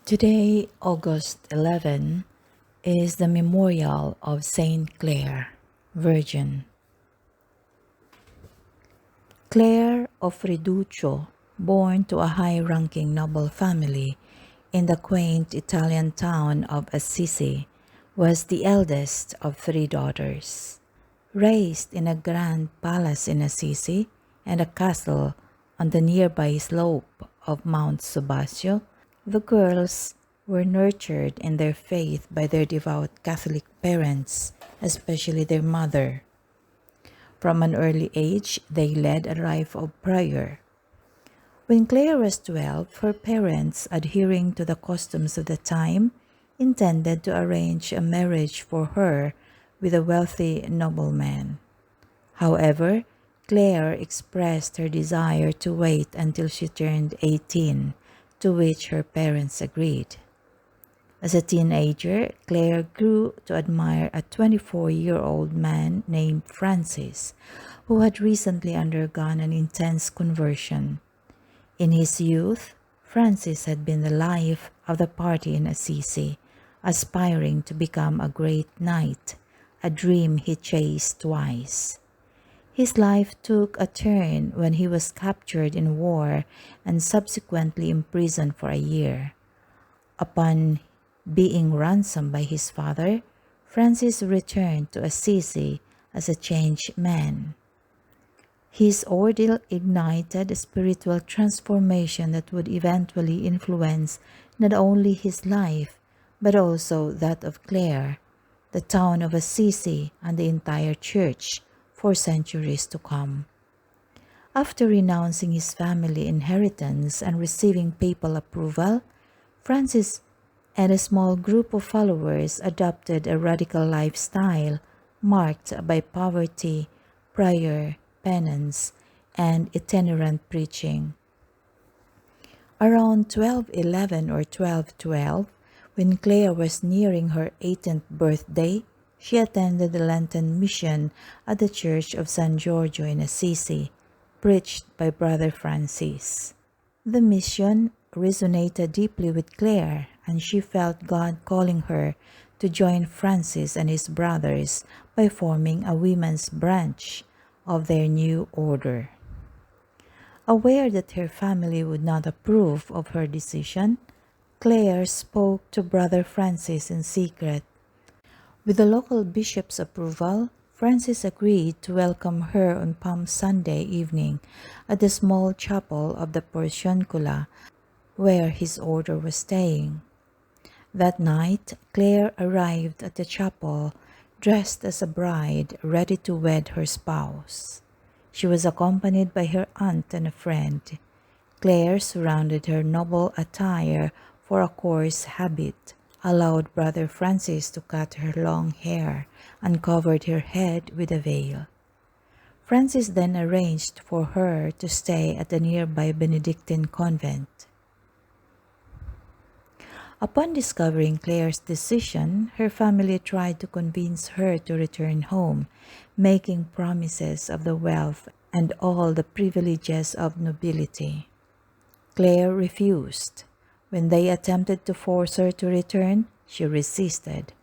Today, August 11, is the memorial of Saint Clare, Virgin. Clare of Riduccio, born to a high-ranking noble family in the quaint Italian town of Assisi, was the eldest of three daughters. Raised in a grand palace in Assisi and a castle on the nearby slope of Mount Subasio, the girls were nurtured in their faith by their devout Catholic parents, especially their mother. From an early age, they led a life of prayer. When Clare was 12, her parents, adhering to the customs of the time, intended to arrange a marriage for her with a wealthy nobleman. However, Clare expressed her desire to wait until she turned 18, to which her parents agreed. As a teenager, Clare grew to admire a 24-year-old man named Francis, who had recently undergone an intense conversion. In his youth, Francis had been the life of the party in Assisi, aspiring to become a great knight, a dream he chased twice. His life took a turn when he was captured in war and subsequently imprisoned for a year. Upon being ransomed by his father, Francis returned to Assisi as a changed man. His ordeal ignited a spiritual transformation that would eventually influence not only his life, but also that of Clare, the town of Assisi, and the entire church for centuries to come. After renouncing his family inheritance and receiving papal approval, Francis and a small group of followers adopted a radical lifestyle marked by poverty, prayer, penance, and itinerant preaching. Around 1211 or 1212, when Clare was nearing her 18th birthday, she attended the Lenten mission at the Church of San Giorgio in Assisi, preached by Brother Francis. The mission resonated deeply with Clare, and she felt God calling her to join Francis and his brothers by forming a women's branch of their new order. Aware that her family would not approve of her decision, Clare spoke to Brother Francis in secret. With the local bishop's approval, Francis agreed to welcome her on Palm Sunday evening at the small chapel of the Porciuncula, where his order was staying. That night, Clare arrived at the chapel dressed as a bride, ready to wed her spouse. She was accompanied by her aunt and a friend. Clare surrounded her noble attire for a coarse habit, allowed Brother Francis to cut her long hair, and covered her head with a veil. Francis then arranged for her to stay at the nearby Benedictine convent. Upon discovering Clare's decision, her family tried to convince her to return home, making promises of the wealth and all the privileges of nobility. Clare refused. When they attempted to force her to return, she resisted,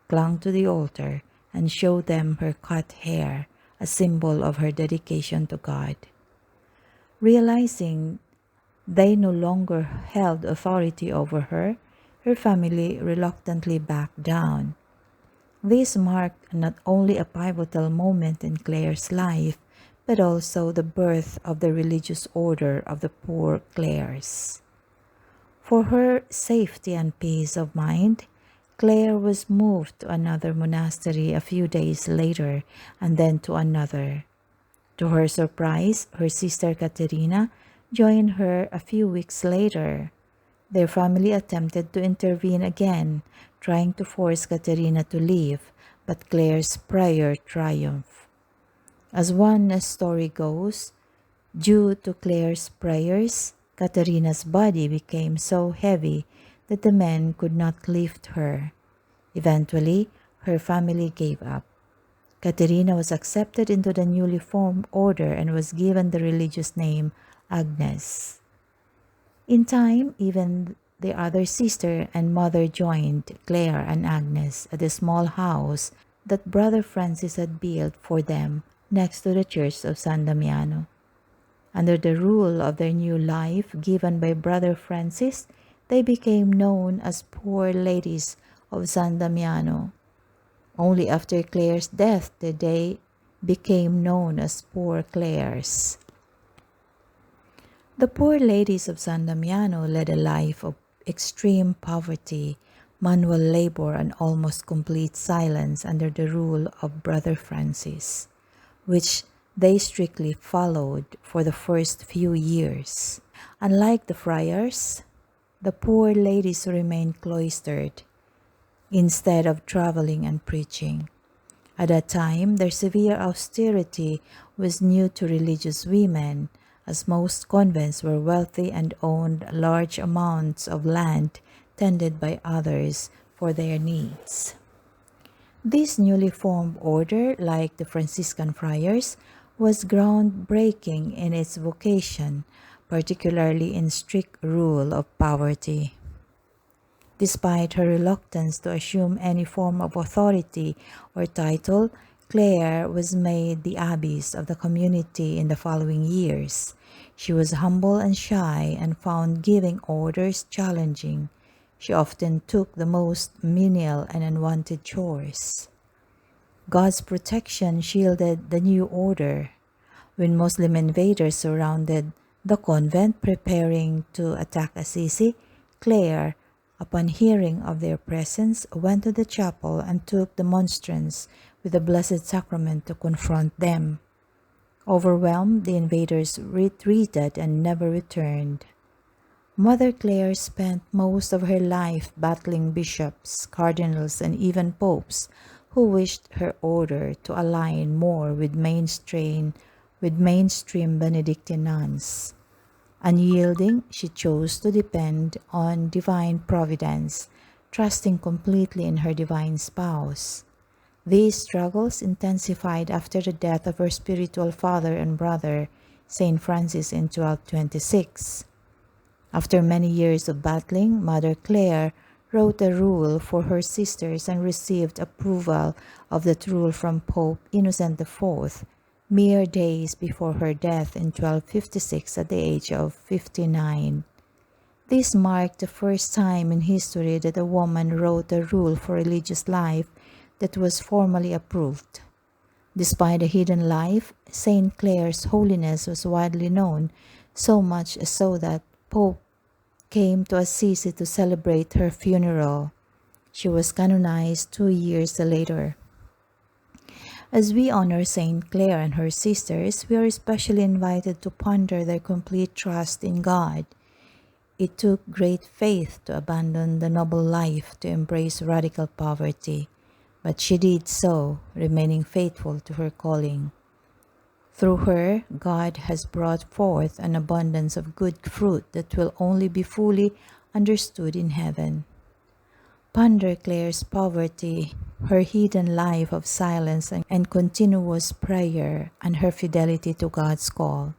clung to the altar, and showed them her cut hair, a symbol of her dedication to God. Realizing they no longer held authority over her, her family reluctantly backed down. This marked not only a pivotal moment in Clare's life, but also the birth of the religious order of the Poor Clares. For her safety and peace of mind, Clare was moved to another monastery a few days later, and then to another. To her surprise, her sister Caterina joined her a few weeks later. Their family attempted to intervene again, trying to force Caterina to leave, but Clare's prayer triumphed. As one story goes, due to Clare's prayers, Caterina's body became so heavy that the men could not lift her. Eventually, her family gave up. Caterina was accepted into the newly formed order and was given the religious name Agnes. In time, even the other sister and mother joined Clare and Agnes at the small house that Brother Francis had built for them next to the Church of San Damiano. Under the rule of their new life given by Brother Francis, they became known as Poor Ladies of San Damiano. Only after Clare's death did they became known as Poor Clares. The Poor Ladies of San Damiano led a life of extreme poverty, manual labor, and almost complete silence under the rule of Brother Francis, which they strictly followed for the first few years. Unlike the friars, the poor ladies remained cloistered instead of traveling and preaching. At that time, their severe austerity was new to religious women, as most convents were wealthy and owned large amounts of land tended by others for their needs. This newly formed order, like the Franciscan friars, was groundbreaking in its vocation, particularly in strict rule of poverty. Despite her reluctance to assume any form of authority or title, Clare was made the abbess of the community in the following years. She was humble and shy and found giving orders challenging. She often took the most menial and unwanted chores. God's protection shielded the new order. When Muslim invaders surrounded the convent preparing to attack Assisi, Clare, upon hearing of their presence, went to the chapel and took the monstrance with the Blessed Sacrament to confront them. Overwhelmed, the invaders retreated and never returned. Mother Clare spent most of her life battling bishops, cardinals, and even popes who wished her order to align more with mainstream Benedictine nuns. Unyielding, she chose to depend on divine providence, trusting completely in her divine spouse. These struggles intensified after the death of her spiritual father and brother, Saint Francis, in 1226. After many years of battling, Mother Clare wrote a rule for her sisters and received approval of that rule from Pope Innocent IV, mere days before her death in 1256 at the age of 59. This marked the first time in history that a woman wrote a rule for religious life that was formally approved. Despite a hidden life, Saint Clare's holiness was widely known, so much so that Pope came to Assisi to celebrate her funeral. She was canonized 2 years later. As we honor Saint Clare and her sisters, we are especially invited to ponder their complete trust in God. It took great faith to abandon the noble life to embrace radical poverty, but she did so, remaining faithful to her calling. Through her, God has brought forth an abundance of good fruit that will only be fully understood in heaven. Ponder Clare's poverty, her hidden life of silence and continuous prayer, and her fidelity to God's call.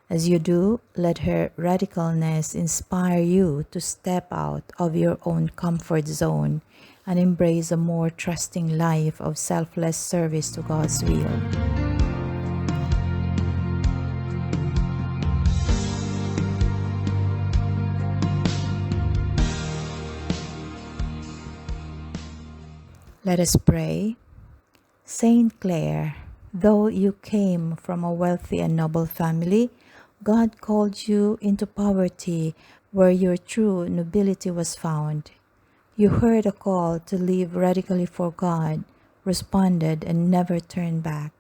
As you do, let her radicalness inspire you to step out of your own comfort zone and embrace a more trusting life of selfless service to God's will. Let us pray. Saint Clare, though you came from a wealthy and noble family, God called you into poverty where your true nobility was found. You heard a call to live radically for God, responded, and never turned back.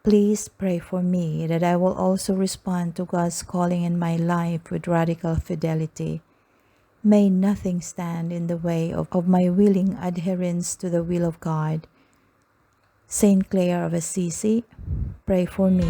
Please pray for me that I will also respond to God's calling in my life with radical fidelity. May nothing stand in the way of my willing adherence to the will of God. Saint Clare of Assisi, pray for me